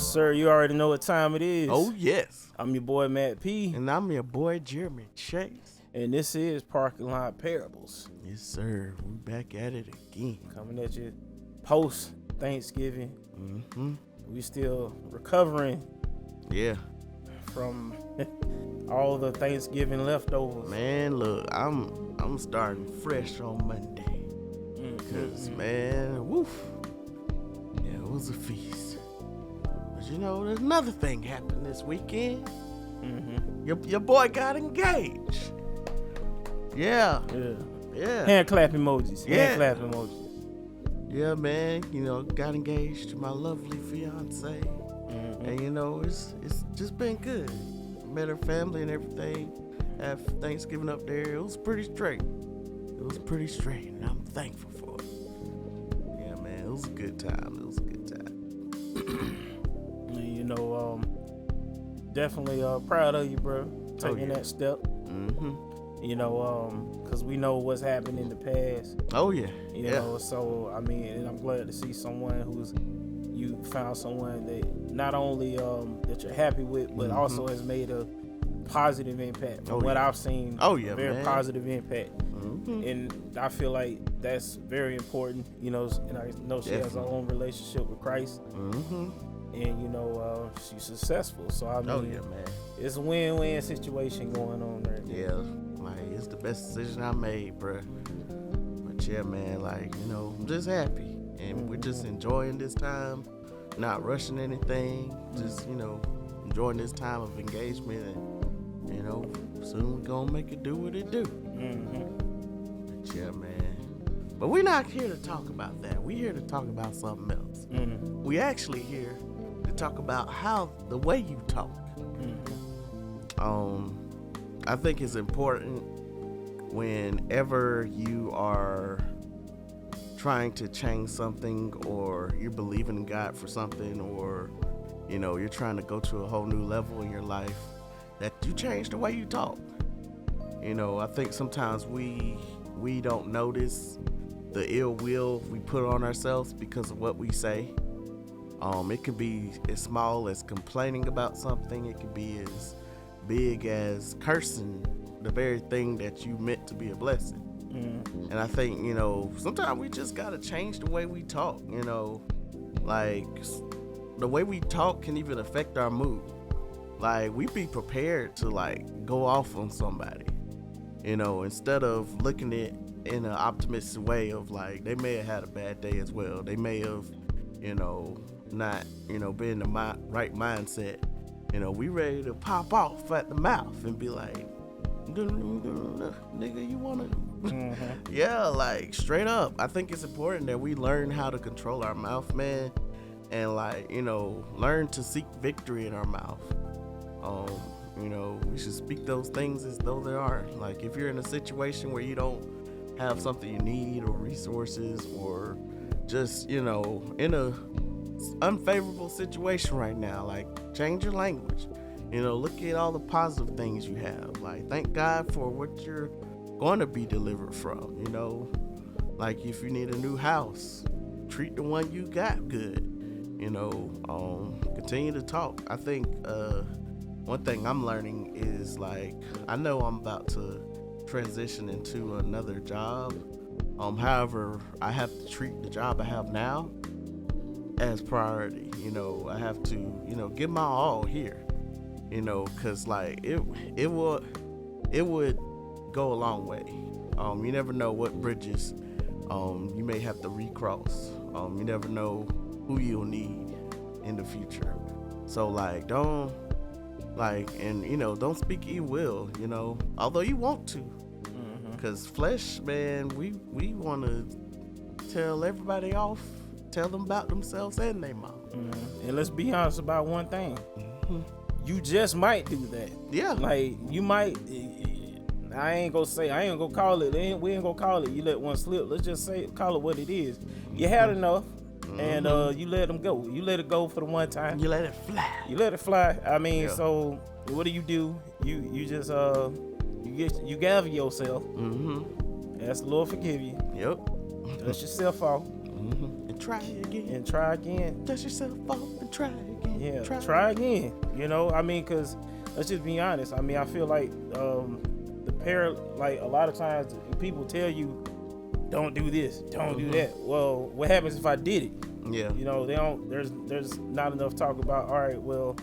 Yes, sir. You already know what time it is. Oh, yes. I'm your boy, Matt P. And I'm your boy, Jeremy Chase. And this is Parking Lot Parables. Yes, sir. We back at it again. Coming at you post Thanksgiving. Mm-hmm. We still recovering Yeah. from all the Thanksgiving leftovers. Man, look, I'm starting fresh on Monday. Because, man, woof. Yeah, it was a feast. But you know, there's another thing happened this weekend. Mm-hmm. Your boy got engaged. Yeah. Yeah. Hand clap emojis. Yeah. Hand clap emojis. Yeah, man. You know, got engaged to my lovely fiance. Mm-hmm. And you know, it's just been good. Met her family and everything. Have Thanksgiving up there. It was pretty straight. And I'm thankful for it. Yeah, man. It was a good time. And, you know, definitely proud of you, bro. Taking that step. Mm-hmm. You know, because we know what's happened in the past. Oh, yeah. You know, so, I mean, and I'm glad to see someone you found someone that not only that you're happy with, but also has made a positive impact from what I've seen. Oh, yeah, a very man. positive impact. Mm-hmm. And I feel like that's very important, you know, and I know she has her own relationship with Christ. Mm-hmm. And, you know, she's successful. So, I mean, Oh, yeah, man. it's a win-win situation going on there. Yeah, like, it's the best decision I made, bruh. But yeah, man, like, you know, I'm just happy. And we're just enjoying this time, not rushing anything, just, you know, enjoying this time of engagement. And, you know, soon we're gonna make it do what it do. Mm-hmm. But yeah, man. But we're not here to talk about that. We're here to talk about something else. Mm-hmm. We actually here to talk about how the way you talk. Mm-hmm. I think it's important whenever you are trying to change something, or you're believing in God for something, or, you know, you're trying to go to a whole new level in your life, that you change the way you talk. You know, I think sometimes we don't notice the ill will we put on ourselves because of what we say. It can be as small as complaining about something. It can be as big as cursing the very thing that you meant to be a blessing. And I think, you know, sometimes we just gotta change the way we talk. You know, like, the way we talk can even affect our mood. Like, we be prepared to, like, go off on somebody, you know, instead of looking at it in an optimistic way of, like, they may have had a bad day as well. They may have, you know, not, you know, been in the right mindset. You know, we ready to pop off at the mouth and be like, nigga, you wanna? Yeah, like, straight up. I think it's important that we learn how to control our mouth, man, and, like, you know, learn to seek victory in our mouth. You know, we should speak those things as though they are. Like, if you're in a situation where you don't have something you need, or resources, or just, you know, in a unfavorable situation right now, like, change your language. You know, look at all the positive things you have. Like, thank God for what you're going to be delivered from. You know, like, if you need a new house, treat the one you got good. You know, continue to talk. I think one thing I'm learning is, like, I know I'm about to transition into another job. However, I have to treat the job I have now as priority. You know, I have to, you know, give my all here. You know, cause, like, it would go a long way. You never know what bridges you may have to recross. You never know who you'll need in the future. So, like, don't, like, and, you know, don't speak ill will, you know, although you want to. Cause flesh, man, we want to tell everybody off, tell them about themselves and their mom. And let's be honest about one thing. You just might do that. Yeah. Like, you might. I ain't gonna call it. We ain't gonna call it. You let one slip. Let's just call it what it is. You had enough, and you let them go. You let it go for the one time. You let it fly. I mean, so what do? You just you gather yourself. Ask the Lord forgive you. Yep. Dust yourself off. And try again. And try again. Dust yourself off and try again. again. Yeah, try again. You know, I mean, because let's just be honest. I mean, I feel like like a lot of times people tell you, don't do this, don't do that. Well, what happens if I did it? Yeah. You know, there's not enough talk about, all right, well,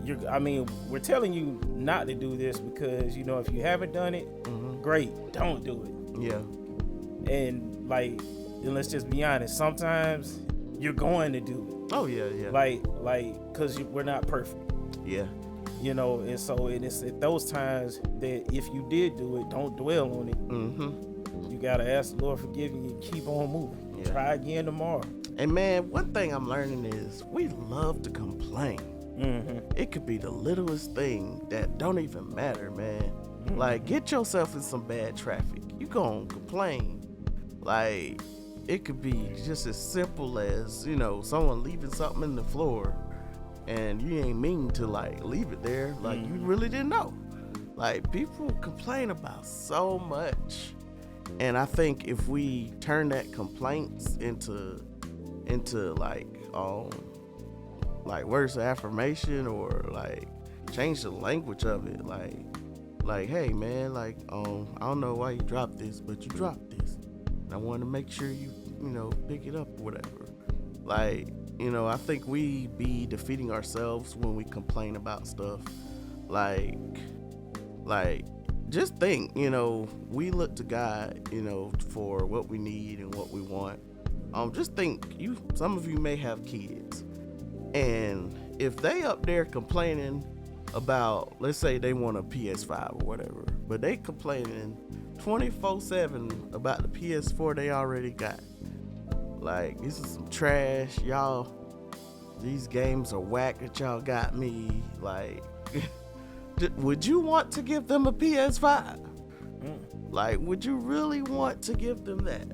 we're telling you not to do this because, you know, if you haven't done it, great, don't do it. Yeah. And like, and let's just be honest, sometimes you're going to do it. Oh yeah, yeah. Like, cause we're not perfect. Yeah. You know, and so it's at those times that if you did do it, don't dwell on it. You gotta ask the Lord forgive you and keep on moving. Yeah. Try again tomorrow. And man, one thing I'm learning is we love to complain. It could be the littlest thing that don't even matter, man. Like, get yourself in some bad traffic, you gonna complain. Like, it could be just as simple as, you know, someone leaving something in the floor and you ain't mean to like leave it there, like you really didn't know. Like, people complain about so much, and I think if we turn that complaints into like words of affirmation, or like change the language of it, like hey man, like I don't know why you dropped this, but you dropped this, and I want to make sure you know, pick it up or whatever. Like, you know, I think we be defeating ourselves when we complain about stuff. Like just think, you know, we look to God, you know, for what we need and what we want. Just think, some of you may have kids, and if they up there complaining about, let's say they want a PS5 or whatever, but they complaining 24/7 about the PS4 they already got. Like, this is some trash, y'all. These games are whack that y'all got me. Like, would you want to give them a PS5? Like, would you really want to give them that?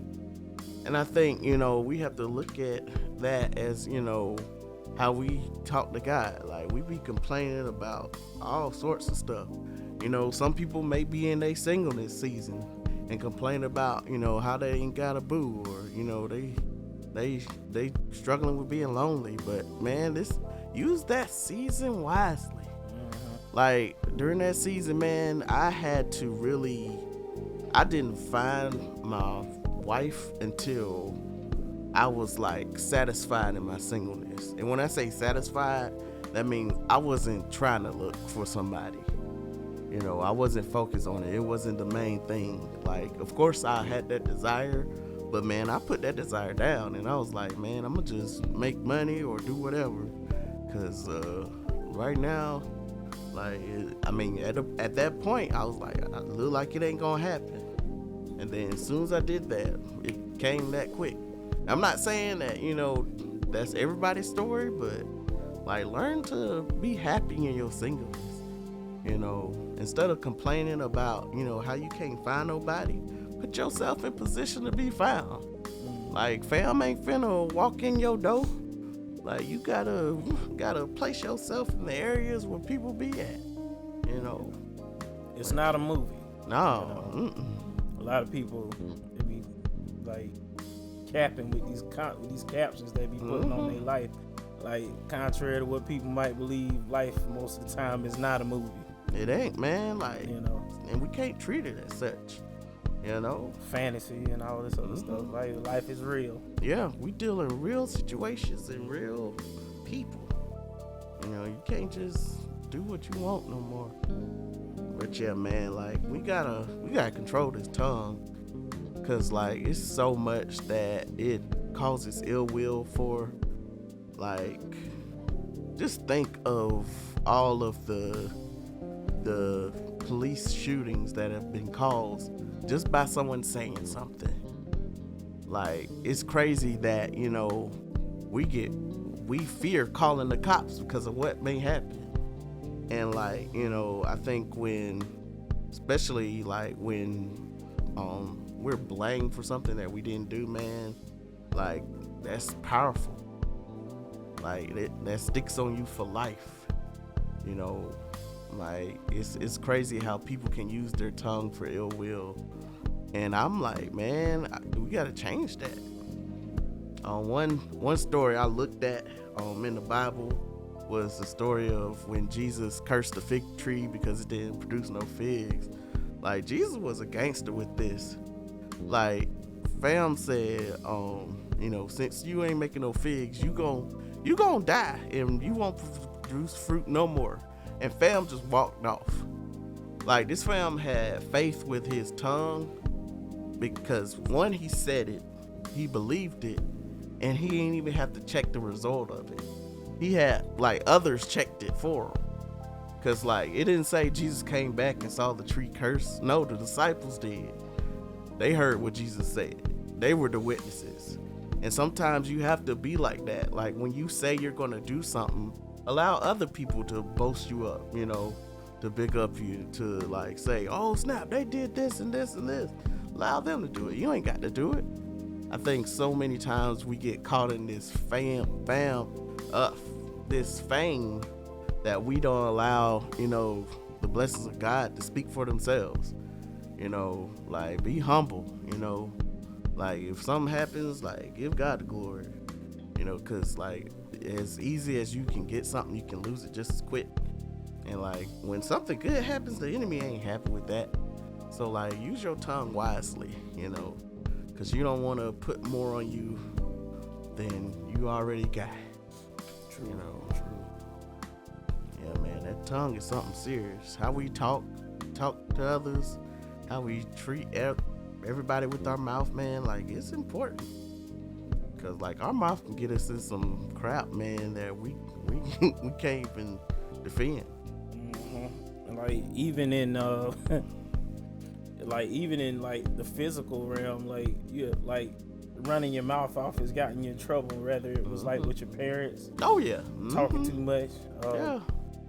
And I think, you know, we have to look at that as, you know, how we talk to God. Like, we be complaining about all sorts of stuff. You know, some people may be in their singleness season and complain about, you know, how they ain't got a boo, or, you know, they struggling with being lonely. But man, use that season wisely. Like, during that season, man, I didn't find my wife until I was like satisfied in my singleness. And when I say satisfied, that means I wasn't trying to look for somebody. You know, I wasn't focused on it. It wasn't the main thing. Like, of course I had that desire, but man, I put that desire down, and I was like, man, I'm gonna just make money or do whatever. Cause right now, like, at that point, I was like, I look like it ain't gonna happen. And then as soon as I did that, it came that quick. I'm not saying that, you know, that's everybody's story, but like, learn to be happy in your singleness. You know, instead of complaining about, you know, how you can't find nobody, put yourself in position to be found. Like, fam ain't finna walk in your door. Like, you gotta place yourself in the areas where people be at. You know, it's not a movie. No. You know? A lot of people, they be like capping with these captions they be putting on their life. Like, contrary to what people might believe, life most of the time is not a movie. It ain't, man. Like, you know, and we can't treat it as such. You know, fantasy and all this other stuff. Like, life is real. Yeah, we deal in real situations and real people. You know, you can't just do what you want no more. But yeah, man, like, we gotta control this tongue, cause like, it's so much that it causes ill will for. Like, just think of all of the police shootings that have been caused just by someone saying something. Like, it's crazy that, you know, we fear calling the cops because of what may happen. And like, you know, I think especially like when we're blamed for something that we didn't do, man, like, that's powerful. Like, that sticks on you for life. You know, like, it's crazy how people can use their tongue for ill will. And I'm like, man, we gotta change that. One story I looked at in the Bible was the story of when Jesus cursed the fig tree because it didn't produce no figs. Like, Jesus was a gangster with this. Like, fam said, since you ain't making no figs, you gon' die and you won't produce fruit no more. And fam just walked off. Like, this fam had faith with his tongue because one, he said it, he believed it, and he ain't even have to check the result of it. He had, like, others checked it for him. Because, like, it didn't say Jesus came back and saw the tree cursed. No, the disciples did. They heard what Jesus said. They were the witnesses. And sometimes you have to be like that. Like, when you say you're going to do something, allow other people to boast you up, to big up you, to, like, say, oh, snap, they did this and this and this. Allow them to do it. You ain't got to do it. I think so many times we get caught in this this fame that we don't allow, the blessings of God to speak for themselves. Like, be humble, like, if something happens, like, give God the glory, because, like, as easy as you can get something, you can lose it just as quick. And, like, when something good happens, the enemy ain't happy with that. So, like, use your tongue wisely, because you don't want to put more on you than you already got. True. True. Yeah, man, that tongue is something serious. How we talk to others, how we treat everybody with our mouth, man, like, it's important. Because, like, our mouth can get us in some crap, man, that we can't even defend. Mm-hmm. Like, even in the physical realm, like running your mouth off has gotten you in trouble, whether it was like with your parents. Oh yeah. Talking too much. Yeah.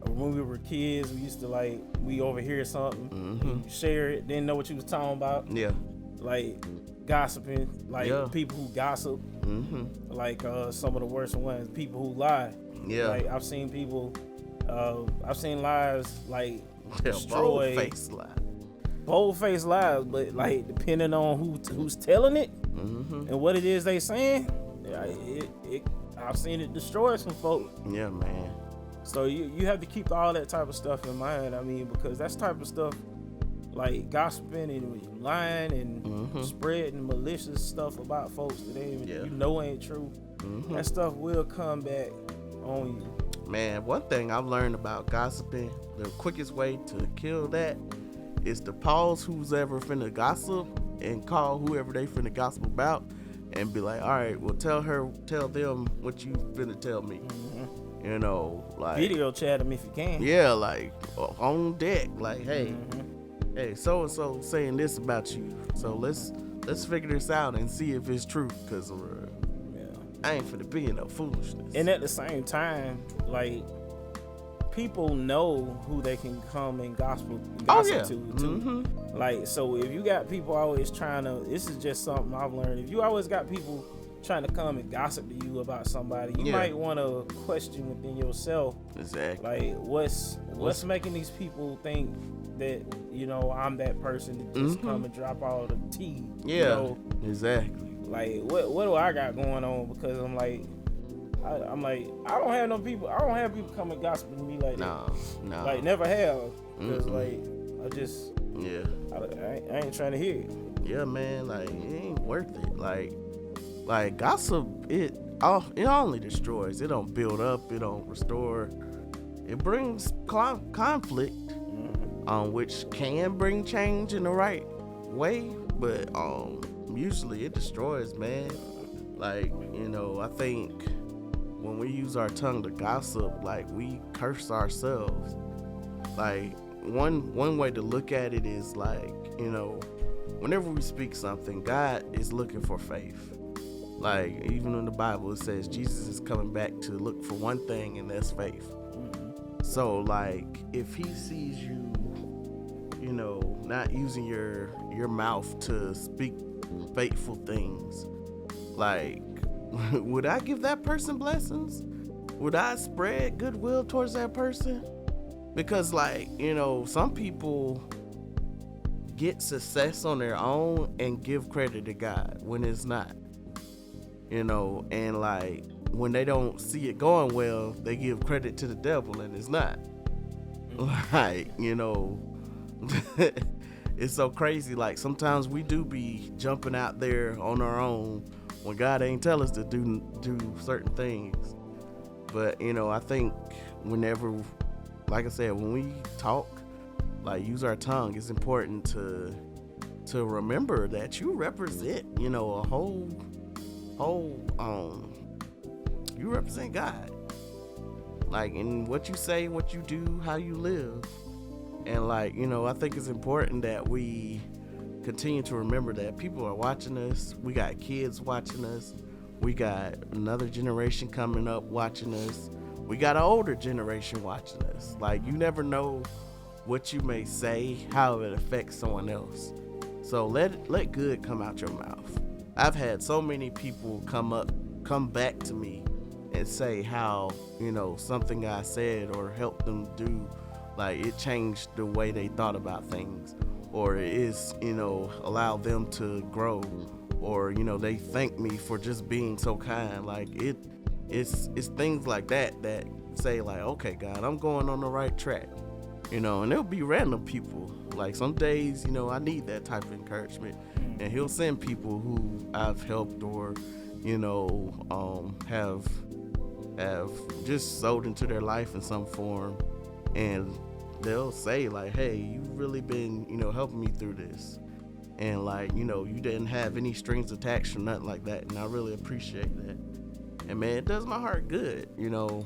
When we were kids, we used to we overhear something, share it, didn't know what you was talking about. Yeah. Like gossiping, people who gossip, like some of the worst ones, people who lie. Yeah. Like I've seen lies like destroy bold-faced lies, but like depending on who's telling it and what it is they saying, I've seen it destroy some folks. Yeah, man. So you have to keep all that type of stuff in mind. I mean, because that's type of stuff like gossiping and lying and spreading malicious stuff about folks that ain't true. That stuff will come back on you. Man, one thing I've learned about gossiping, the quickest way to kill that is to pause who's ever finna gossip and call whoever they finna gossip about and be like, all right, well, tell them what you finna tell me. Like video chat them if you can. Yeah, like on deck, like, hey, so and so saying this about you, so let's figure this out and see if it's true, because I ain't finna be in no foolishness. And at the same time, like, people know who they can come and gossip to too. Like, so if you got people always trying to, this is just something I've learned, if you always got people trying to come and gossip to you about somebody, you might want to question within yourself. Exactly. Like, what's making these people think that I'm that person that just come and drop all the tea? Yeah. Exactly. Like, what do I got going on? Because I'm like, I don't have people come and gossip to me like that. No. Like, never have. Because like, I ain't trying to hear it. Yeah, man. Like, it ain't worth it. Like gossip, it only destroys. It don't build up. It don't restore. It brings conflict, which can bring change in the right way, but usually it destroys, man. Like, I think when we use our tongue to gossip, like, we curse ourselves. Like, one way to look at it is like, whenever we speak something, God is looking for faith. Like, even in the Bible, it says Jesus is coming back to look for one thing, and that's faith. So, like, if he sees you, not using your mouth to speak faithful things, like, would I give that person blessings? Would I spread goodwill towards that person? Because, like, some people get success on their own and give credit to God when it's not. you know, and like when they don't see it going well, they give credit to the devil, and it's not. Like, you know, it's so crazy. Like sometimes we do be jumping out there on our own when God ain't tell us to do certain things. But you know, I think whenever, like I said, when we talk, like use our tongue, it's important to remember that you represent, you know, a whole you represent God. Like in what you say, what you do, how you live. And like, you know, I think it's important that we continue to remember that people are watching us. We got kids watching us. We got another generation coming up watching us. We got an older generation watching us. Like, you never know what you may say, how it affects someone else. So let good come out your mouth. I've had so many people come back to me and say how, you know, something I said or helped them do, like it changed the way they thought about things, or it is, you know, allowed them to grow, or, you know, they thank me for just being so kind. Like it's things like that say like, okay, God, I'm going on the right track, you know. And there'll be random people, like some days, you know, I need that type of encouragement, and he'll send people who I've helped or, you know, have just sold into their life in some form, and they'll say like, hey, you've really been, you know, helping me through this, and like, you know, you didn't have any strings attached or nothing like that, and I really appreciate that. And man, it does my heart good, you know,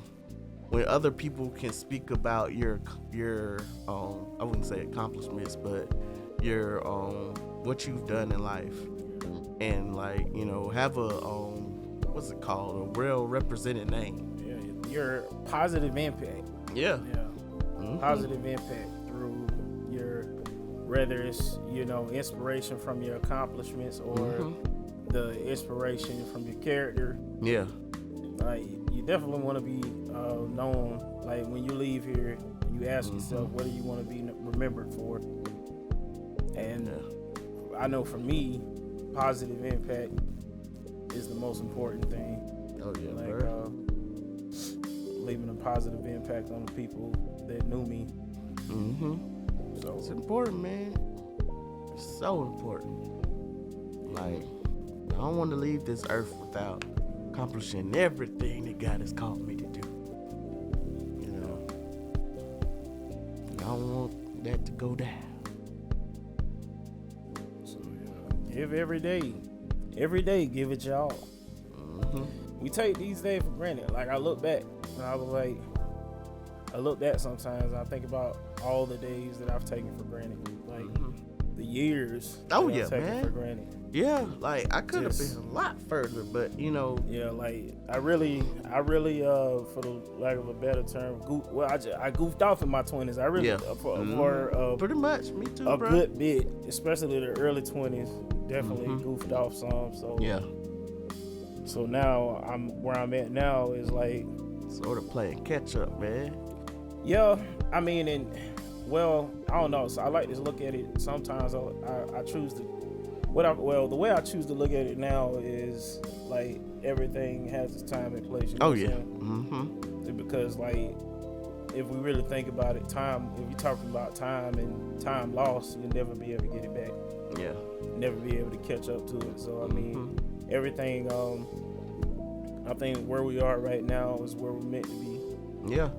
when other people can speak about your I wouldn't say accomplishments, but your what you've done in life, and like, you know, have a what's it called, a well represented name. Yeah, your positive impact. Yeah. Mm-hmm. Positive impact through your, whether it's, you know, inspiration from your accomplishments or the inspiration from your character. Yeah. You definitely want to be known. Like when you leave here, you ask yourself, what do you want to be remembered for? And I know for me, positive impact is the most important thing. Oh yeah, like leaving a positive impact on the people that knew me. So it's important, man. It's so important. Like, I don't want to leave this earth without accomplishing everything that God has called me to do. You know, I don't want that to go down. So yeah, give every day, give it y'all. We take these days for granted. Like I look back, and I was like, I look back sometimes, and I think about all the days that I've taken for granted, like the years. Oh that yeah, I've taken man. For granted. Yeah, like I could have been a lot further, but you know. Yeah, like I really, for the lack of a better term, I goofed off in my 20s. I really, for pretty much, me too, a bro. good bit, especially the early 20s, definitely goofed off some. So yeah. So now where I'm at now is like sort of playing catch up, man. Yeah, I mean, I don't know. So I like to look at it. Sometimes I choose to. The way I choose to look at it now is like everything has its time and place. You know Because like, if we really think about it, time. If you're talking about time and time lost, you'll never be able to get it back. Yeah. Never be able to catch up to it. So I mean, everything. I think where we are right now is where we're meant to be. Yeah.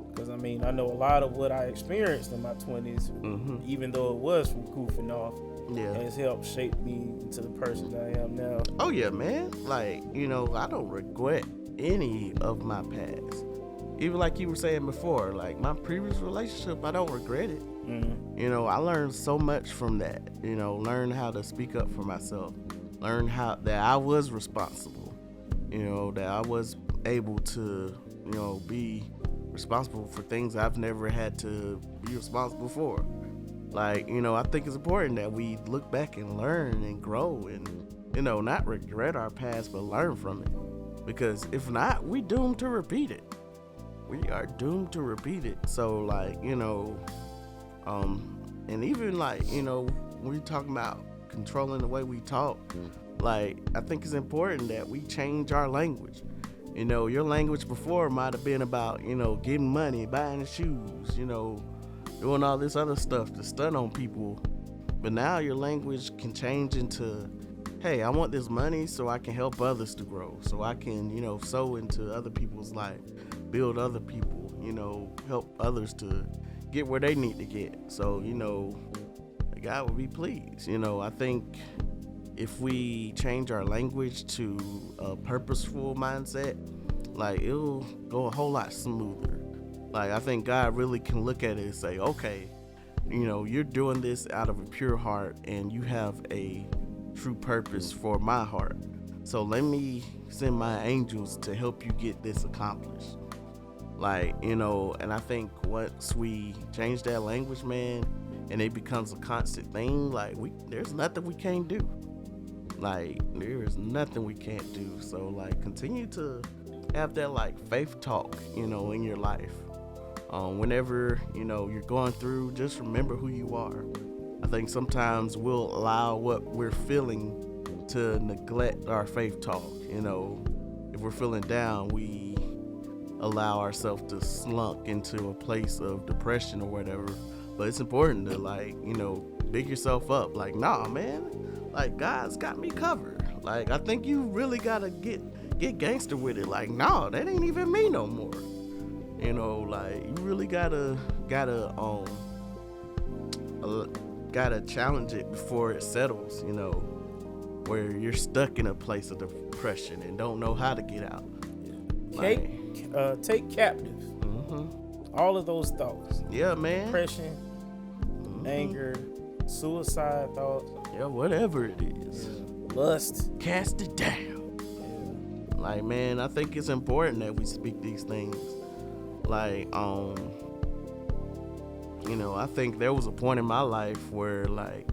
Because I mean, I know a lot of what I experienced in my 20s, even though it was from goofing off. Yeah. Has helped shape me into the person I am now. Oh yeah, man. Like, you know, I don't regret any of my past. Even like you were saying before, like my previous relationship, I don't regret it. You know, I learned so much from that. You know, learn how to speak up for myself. Learn that I was responsible. You know, that I was able to, you know, be responsible for things I've never had to be responsible for. Like, you know, I think it's important that we look back and learn and grow and, you know, not regret our past, but learn from it. Because if not, we doomed to repeat it. We are doomed to repeat it. So, like, you know, and even like, you know, when we're talking about controlling the way we talk, Like, I think it's important that we change our language. You know, your language before might have been about, you know, getting money, buying shoes, you know, doing all this other stuff to stun on people. But now your language can change into, hey, I want this money so I can help others to grow, so I can, you know, sow into other people's life, build other people, you know, help others to get where they need to get. So, you know, God will be pleased. You know, I think if we change our language to a purposeful mindset, like, it'll go a whole lot smoother. Like, I think God really can look at it and say, okay, you know, you're doing this out of a pure heart and you have a true purpose for my heart. So let me send my angels to help you get this accomplished. Like, you know, and I think once we change that language, man, and it becomes a constant thing, like, there's nothing we can't do. Like, there is nothing we can't do. So, like, continue to have that, like, faith talk, you know, in your life. Whenever, you know, you're going through, just remember who you are. I think sometimes we'll allow what we're feeling to neglect our faith talk. You know, if we're feeling down, we allow ourselves to slunk into a place of depression or whatever. But it's important to, like, you know, big yourself up. Like, nah, man, like, God's got me covered. Like, I think you really gotta get gangster with it. Like, nah, that ain't even me no more. You know, like, you really gotta challenge it before it settles, you know, where you're stuck in a place of depression and don't know how to get out. Like, take captive all of those thoughts. Yeah, man. Depression, anger, suicide thoughts. Yeah, whatever it is. Yeah. Lust. Cast it down. Yeah. Like, man, I think it's important that we speak these things. Like, you know, I think there was a point in my life where, like,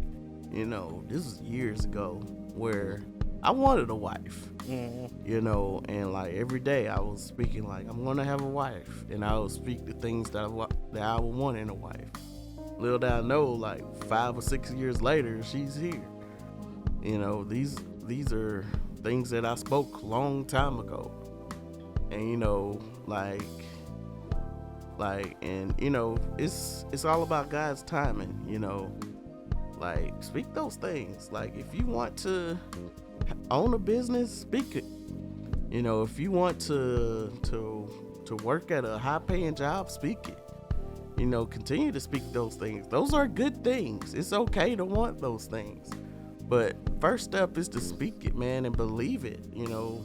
you know, this was years ago, where I wanted a wife, you know, and, like, every day I was speaking, like, I'm going to have a wife, and I would speak the things that I would want in a wife. Little did I know, like, 5 or 6 years later, she's here. You know, these are things that I spoke long time ago. And, you know, like, and, you know, it's all about God's timing, you know. Like, speak those things. Like, if you want to own a business, speak it. You know, if you want to work at a high-paying job, speak it. You know, continue to speak those things. Those are good things. It's okay to want those things. But first step is to speak it, man, and believe it. You know,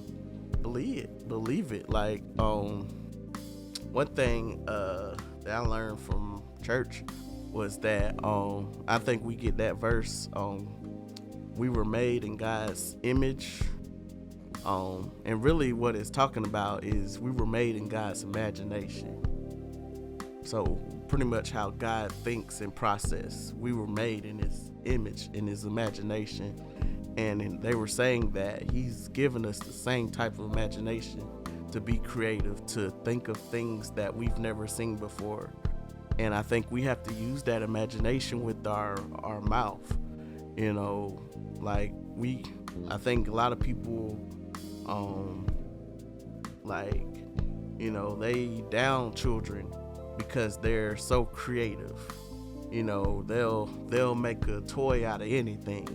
believe it. Like, one thing that I learned from church was that I think we get that verse, we were made in God's image, and really what it's talking about is we were made in God's imagination. So pretty much how God thinks and process, we were made in his image, in his imagination. And they were saying that he's given us the same type of imagination to be creative, to think of things that we've never seen before. And I think we have to use that imagination with our mouth. You know, like, I think a lot of people, like, you know, they down children because they're so creative. You know, they'll make a toy out of anything.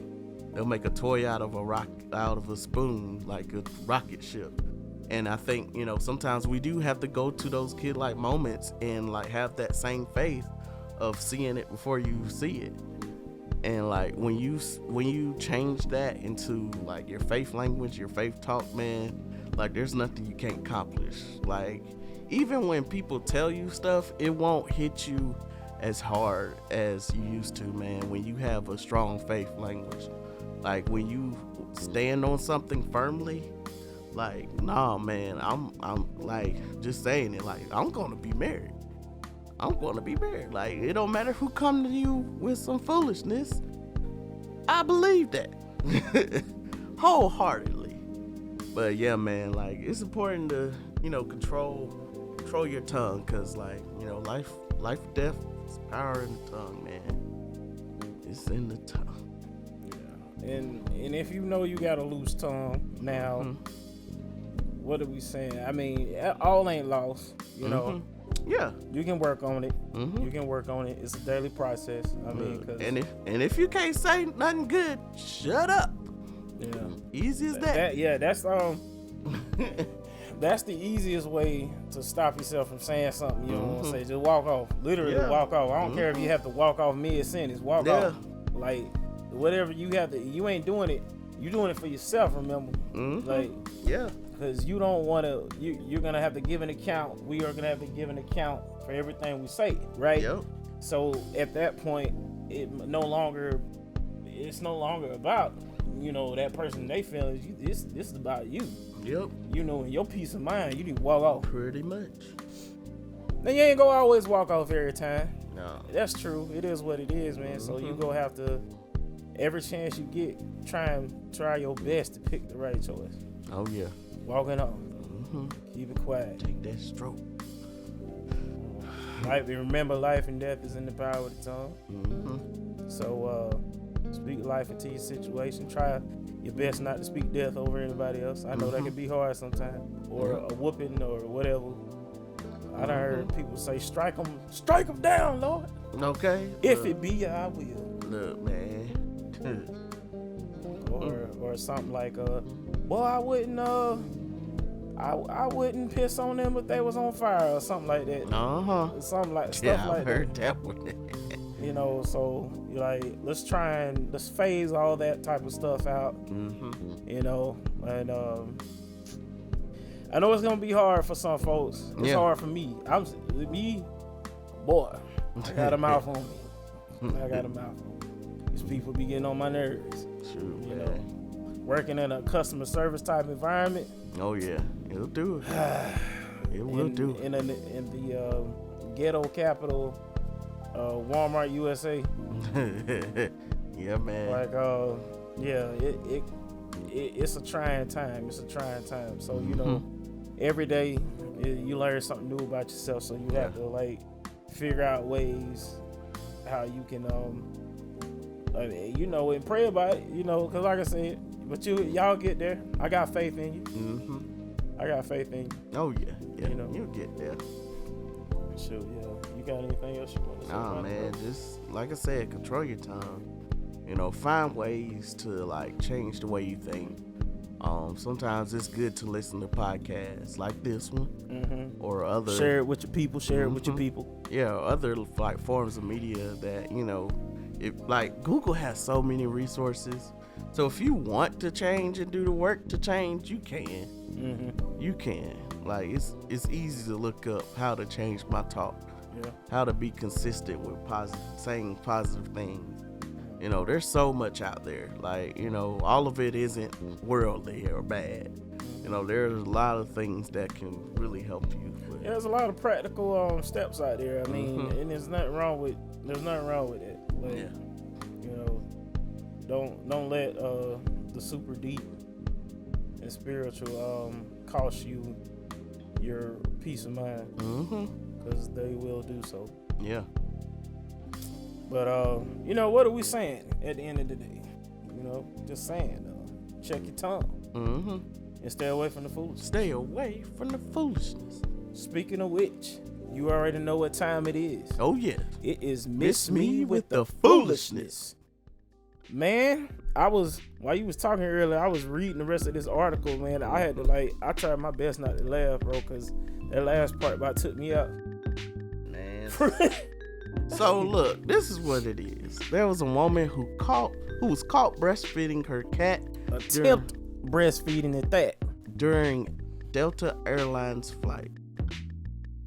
They'll make a toy out of a spoon, like a rocket ship. And I think, you know, sometimes we do have to go to those kid-like moments and, like, have that same faith of seeing it before you see it. And, like, when you change that into, like, your faith language, your faith talk, man, like, there's nothing you can't accomplish. Like, even when people tell you stuff, it won't hit you as hard as you used to, man, when you have a strong faith language. Like, when you stand on something firmly, like, nah, man, I'm like, just saying it, like, I'm gonna be married. Like, it don't matter who come to you with some foolishness. I believe that wholeheartedly. But yeah, man, like, it's important to, you know, control your tongue, cause, like, you know, life and death is power in the tongue, man. It's in the tongue. And if you know you got a loose tongue now, what are we saying? I mean, all ain't lost, you know. Yeah, you can work on it. You can work on it. It's a daily process. I mean, cause if you can't say nothing good, shut up. Yeah, easy as that. That's the easiest way to stop yourself from saying something you don't want to say. Just walk off. Literally walk off. I don't care if you have to walk off mid-sentence. Walk off. Like, whatever you have to, you ain't doing it. You doing it for yourself, remember? Like, because you don't want to, you're going to have to give an account. We are going to have to give an account for everything we say, right? Yep. So at that point, it's no longer about, you know, that person, they feelings. This is about you. Yep. You know, in your peace of mind, you need to walk off. Pretty much. Now, you ain't gonna always walk off every time. No. That's true. It is what it is, man. So you gonna have to, every chance you get, try your best to pick the right choice. Oh, yeah. Walking off. Keep it quiet. Take that stroke. Remember, life and death is in the power of the tongue. So, speak life into your situation. Try your best not to speak death over anybody else. I know that can be hard sometimes, or a whooping or whatever. I done heard people say, strike them down, Lord. Okay. If it be, I will. Look, man. or something like, boy, I wouldn't piss on them if they was on fire or something like that. Something like stuff like that. I heard that one. You know, so let's phase all that type of stuff out. You know, and I know it's gonna be hard for some folks. It's hard for me. Boy, I got a mouth on me. I got a mouth on me. These people be getting on my nerves. True, you know, working in a customer service type environment. Oh yeah, it'll do it. It will do. In the ghetto capital. Walmart USA. Yeah, man. Like, it's a trying time. It's a trying time. So, you know, every day you learn something new about yourself. So you have to figure out ways how you can, you know, and pray about it. You know, because like I said, but y'all get there. I got faith in you. I got faith in you. Oh yeah. You know, you'll get there. Sure, yeah. You got anything else you want to say? Nah, man. Just like I said, control your tongue. You know, find ways to change the way you think. Sometimes it's good to listen to podcasts like this one or other. Share it with your people. Share it with your people. Yeah, other forms of media that Google has so many resources. So if you want to change and do the work to change, you can. You can. It's easy to look up how to change my talk, how to be consistent with saying positive things. You know, there's so much out there. All of it isn't worldly or bad. You know, there's a lot of things that can really help you. Yeah, there's a lot of practical steps out there. I mean, and there's nothing wrong with it. You know, don't let the super deep and spiritual cost you your peace of mind, because they will do so. Yeah. But you know, what are we saying at the end of the day? You know, just saying, check your tongue, and stay away from the foolishness. Stay away from the foolishness. Speaking of which, you already know what time it is. Oh yeah, it is Miss Me with the Foolishness. Man, while you was talking earlier, I was reading the rest of this article, man. I had to I tried my best not to laugh, bro, because that last part about took me out. Man. So look, this is what it is. There was a woman who was caught breastfeeding her cat. Breastfeeding at that. During Delta Airlines flight.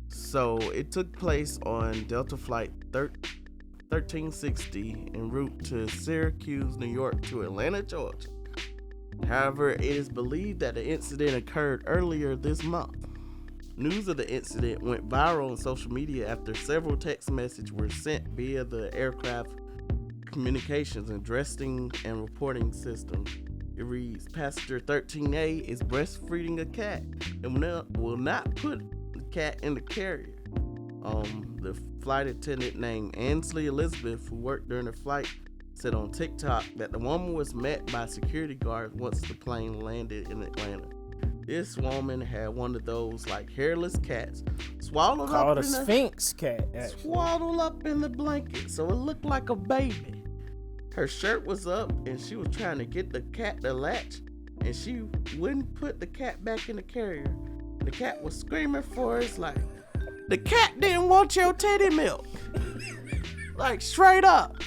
So it took place on Delta Flight 1360 en route to Syracuse, New York to Atlanta, Georgia. However, it is believed that the incident occurred earlier this month. News of the incident went viral on social media after several text messages were sent via the aircraft communications and dressing and reporting system. It reads, Passenger 13A is breastfeeding a cat and will not put the cat in the carrier. The flight attendant named Ansley Elizabeth, who worked during the flight, said on TikTok that the woman was met by security guards once the plane landed in Atlanta. This woman had one of those like hairless cats swaddled Called up a in the Sphinx cat, actually. swaddled up in the blanket, so it looked like a baby. Her shirt was up, and she was trying to get the cat to latch, and she wouldn't put the cat back in the carrier. The cat was screaming for its life. The cat didn't want your titty milk. Like, straight up.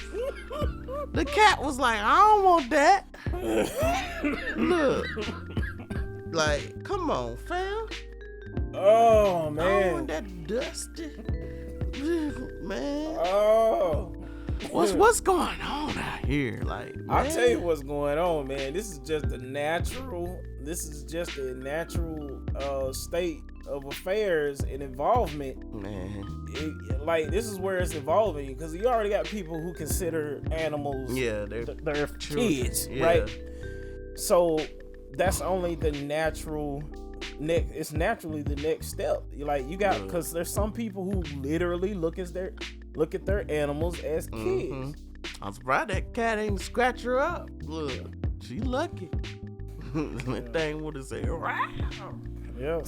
The cat was like, I don't want that. Look. Like, come on, fam. Oh, I don't man. want that dusty. Man. Oh. What's going on out here? Like, man. I'll tell you what's going on, man. This is just a natural state of affairs and involvement. Man. Like, this is where it's evolving, because you already got people who consider animals their kids, yeah. right? So that's only the natural it's naturally the next step. Like, you got, because there's some people who literally look at their animals as kids. I'm surprised that cat ain't scratch her up. Look, she lucky. That thing would have said, "Wow." Yeah,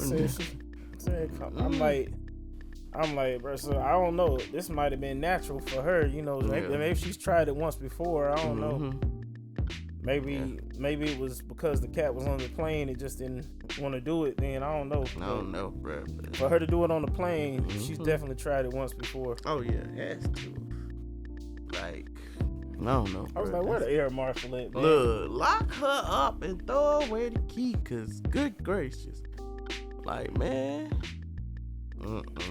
I'm like, bro. So I don't know. This might have been natural for her, you know. Maybe she's tried it once before. I don't know. Maybe it was because the cat was on the plane. It just didn't want to do it. Then I don't know. I don't know, bro. For her to do it on the plane, she's definitely tried it once before. Oh yeah, has to. Like, I don't know. I was like, where the air marshal at, man? Look, lock her up and throw away the key, cause good gracious, like, man.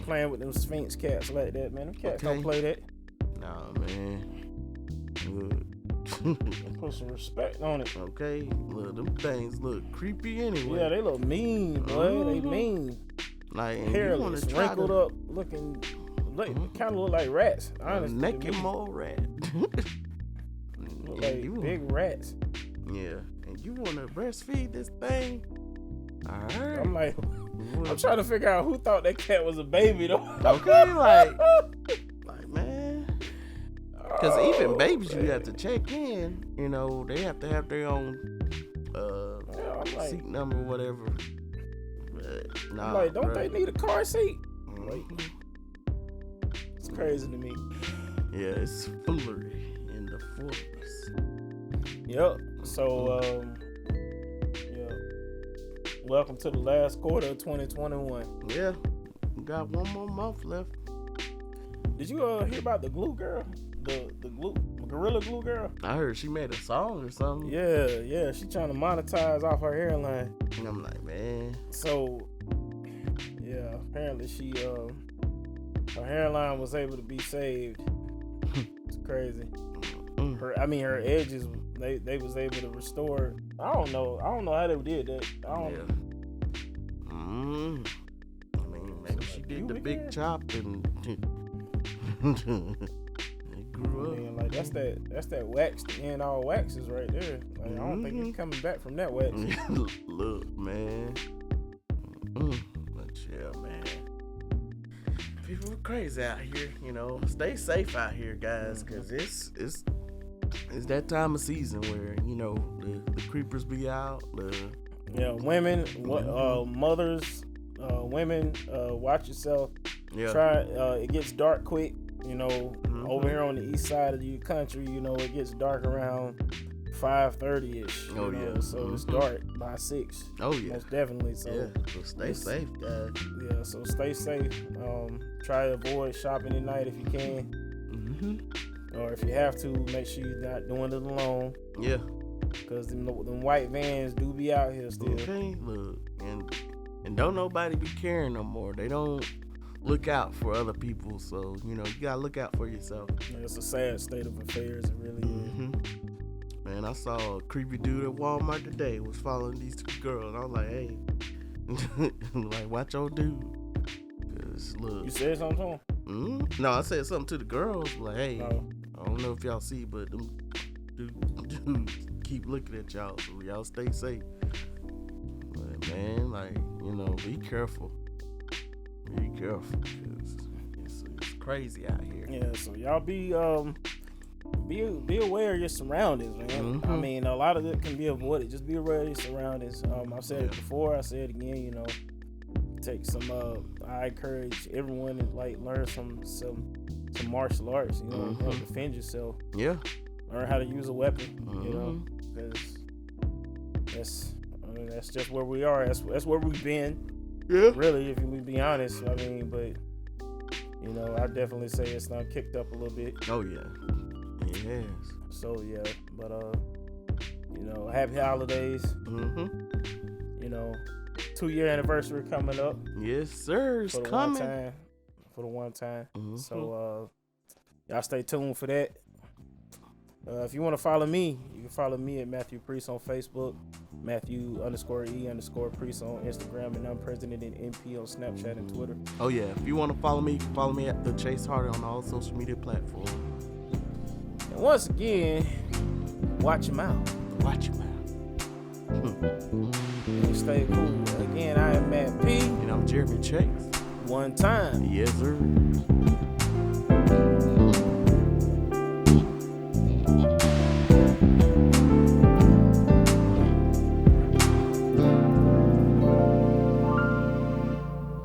Playing with them Sphinx cats like that, man. Them cats don't play that. Nah, man. Put some respect on it. Okay, look, them things look creepy anyway. Yeah, they look mean, boy. They mean. Like, hairless, wrinkled up, looking, kind of look like rats. Honestly, naked mole rat. Look like big rats. Yeah, and you want to breastfeed this thing? All right. I'm like, I'm trying to figure out who thought that cat was a baby though. Okay, like man. Because even babies, you have to check in. You know, they have to have their own seat number, whatever. But, nah, I'm like, don't bro. they need a car seat? It's crazy to me. Yeah, it's foolery in the forest. Yep. So, welcome to the last quarter of 2021. Yeah, we got one more month left. Did you hear about the glue girl? The Gorilla Glue girl? I heard she made a song or something. Yeah. She trying to monetize off her hairline. And I'm like, man. So, yeah, apparently she, her hairline was able to be saved. It's crazy. Her edges, they was able to restore it. I don't know how they did that. I mean, maybe she did the big chop and it grew up. Man, like that's that wax to end all waxes right there. Like, I don't think it's coming back from that wax. Look, man. But yeah, man. People are crazy out here, you know. Stay safe out here, guys, because it's that time of season where, you know, the creepers be out. Women, mothers, women, watch yourself. Yeah. It gets dark quick, you know. Over here on the east side of the country, you know, it gets dark around 5:30ish. Oh yeah. So it's dark by 6. Oh yeah. Most definitely. So yeah. So stay safe, guys. Yeah. So stay safe. Try to avoid shopping at night if you can. Or if you have to, make sure you're not doing it alone. Yeah. Because them white vans do be out here still. Okay, look, and don't nobody be caring no more. They don't look out for other people, so, you know, you gotta look out for yourself. Yeah, it's a sad state of affairs, it really is. Man, I saw a creepy dude at Walmart today was following these 2 girls. I was like, hey, like, watch your dude. Cause look. You said something to him? No, I said something to the girls, like, hey, I don't know if y'all see, but them dudes keep looking at y'all, so y'all stay safe. But man, like, you know, be careful. Be careful, because it's crazy out here. Yeah, so y'all be be aware of your surroundings, man. I mean, a lot of it can be avoided. Just be aware of your surroundings. I've said it before. I said it again. You know, take some. I encourage everyone to like learn some martial arts. You know, help defend yourself. Yeah. Learn how to use a weapon. You know, because that's just where we are. That's where we've been. Yeah. Really, if we be honest. I mean, but you know, I definitely say it's not kicked up a little bit. Oh yeah. Yes. So yeah, but you know, happy holidays. You know, 2-year anniversary coming up. Yes, sir. It's coming. For the one time. So y'all stay tuned for that. If you want to follow me, you can follow me at Matthew Priest on Facebook, Matthew_E_Priest on Instagram, and I'm President and MP on Snapchat and Twitter. Oh yeah, if you want to follow me, you can follow me at The Chase Hardy on all social media platforms. And once again, watch your mouth. Watch your mouth. And stay cool. Again, I am Matt P. And I'm Jeremy Chase. One time. Yes, sir.